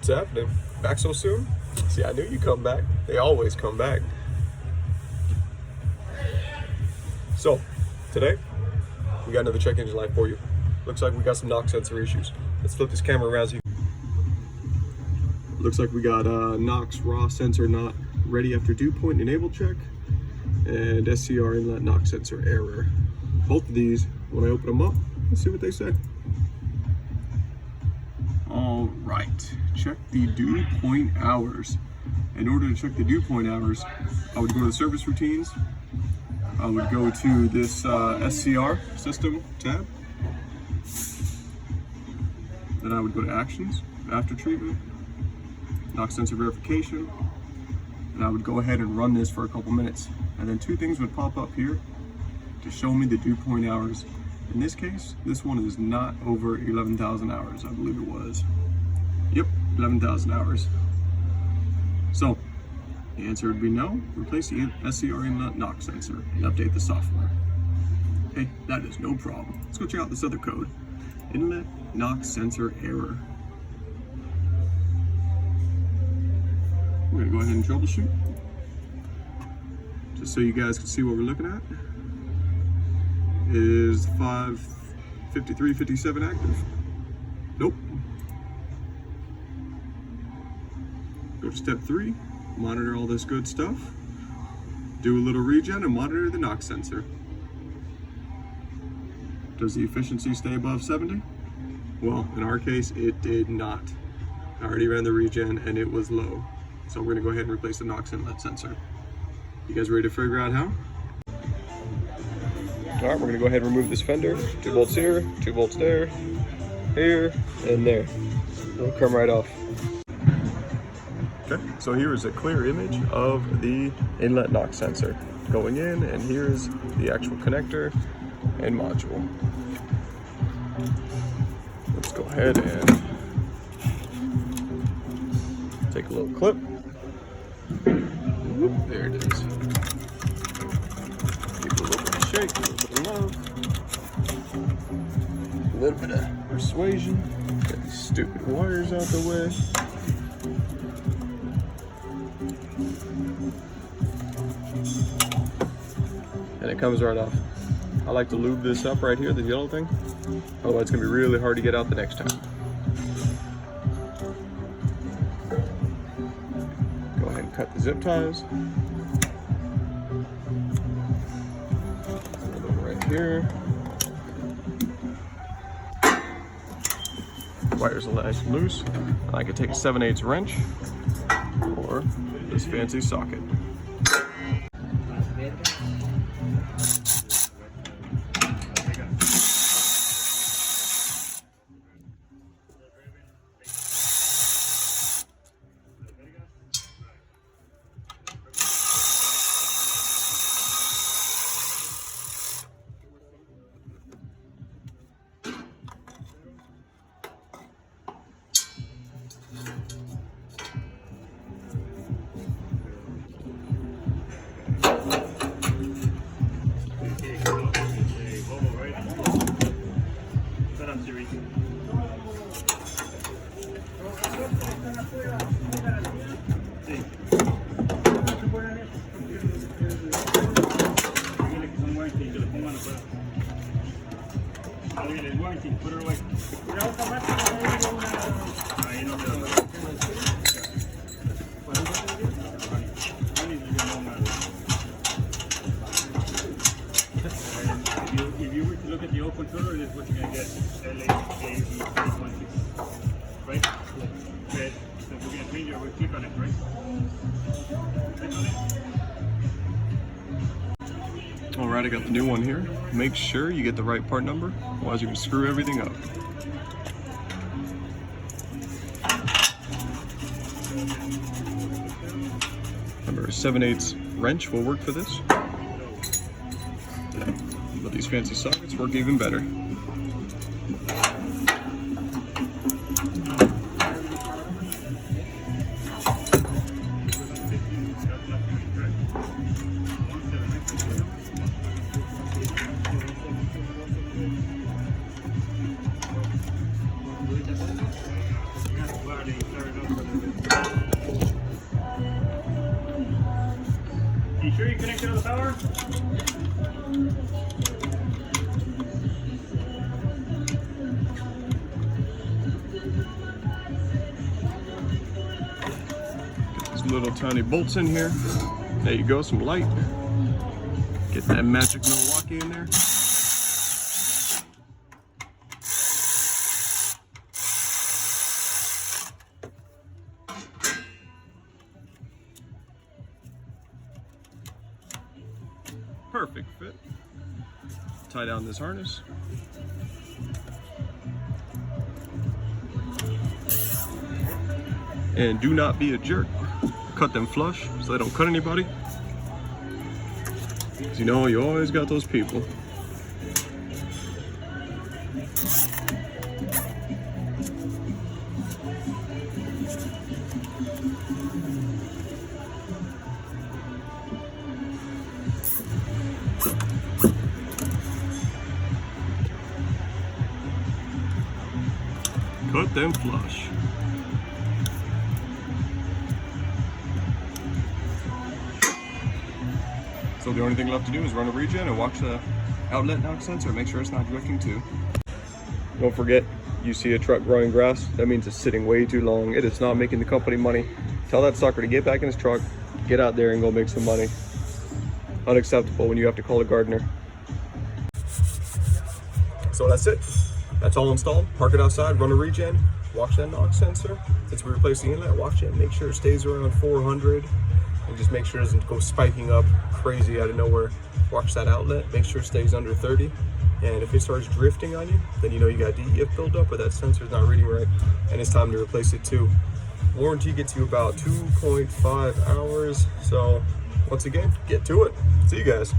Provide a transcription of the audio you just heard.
What's happening? Back so soon? See, I knew you'd come back. They always come back. So, today, we got another check engine light for you. Looks like we got some knock sensor issues. Let's flip this camera around so you. Looks like we got NOx raw sensor not ready after dew point enabled check, and SCR inlet NOx sensor error. Both of these, when I open them up, let's see what they say. All right, check the dew point hours. In order to check the dew point hours, I would go to the service routines. I would go to this SCR system tab. Then I would go to actions, after treatment, NOx sensor verification, and I would go ahead and run this for a couple minutes. And then two things would pop up here to show me the dew point hours. In this case, this one is not over 11,000 hours, I believe it was. Yep, 11,000 hours. So, the answer would be no. Replace the SCR inlet NOx sensor and update the software. Hey, that is no problem. Let's go check out this other code. Inlet NOx sensor error. We're gonna go ahead and troubleshoot. Just so you guys can see what we're looking at. Is 553.57 active? Nope. Go to step 3, monitor all this good stuff. Do a little regen and monitor the NOx sensor. Does the efficiency stay above 70? Well, in our case, it did not. I already ran the regen and it was low. So we're gonna go ahead and replace the NOx inlet sensor. You guys ready to figure out how? All right, we're gonna go ahead and remove this fender. 2 bolts here, 2 bolts there, here, and there. It'll come right off. Okay, so here is a clear image of the inlet NOx sensor going in, and here's the actual connector and module. Let's go ahead and take a little clip. Whoop, there it is. Give it a little bit of shake, a little bit of love, a little bit of persuasion. Get these stupid wires out the way. And it comes right off. I like to lube this up right here, the yellow thing. Otherwise it's gonna be really hard to get out the next time. Go ahead and cut the zip ties. Right here. Wires are nice and loose. I could take a 7/8 wrench or this fancy socket. If you were to look at the old controller, this is what you're going to get. LA816, right? Okay, so we're going to change it, we'll click on it, right? Click on it. Alright, I got the new one here. Make sure you get the right part number, otherwise you can screw everything up. Remember, a 7/8 wrench will work for this. But these fancy sockets work even better. You have to fire the starter up a little bit. You sure you connected to the power? Little tiny bolts in here. There you go, some light. Get that magic Milwaukee in there. Perfect fit. Tie down this harness. And do not be a jerk. Cut them flush so they don't cut anybody. Because you know, you always got those people. Cut them flush. So the only thing left to do is run a regen and watch the outlet knock sensor, make sure it's not drifting too. Don't forget, you see a truck growing grass, that means it's sitting way too long. It is not making the company money. Tell that sucker to get back in his truck, get out there and go make some money. Unacceptable when you have to call a gardener. So that's it. That's all installed. Park it outside, run a regen, watch that knock sensor. Since we replaced the inlet, watch it, make sure it stays around 400. And just make sure it doesn't go spiking up crazy out of nowhere. Watch that outlet, make sure it stays under 30. And if it starts drifting on you, then you know you got DEF buildup or that sensor's not reading right, and it's time to replace it too. Warranty gets you about 2.5 hours. So once again, get to it. See you guys.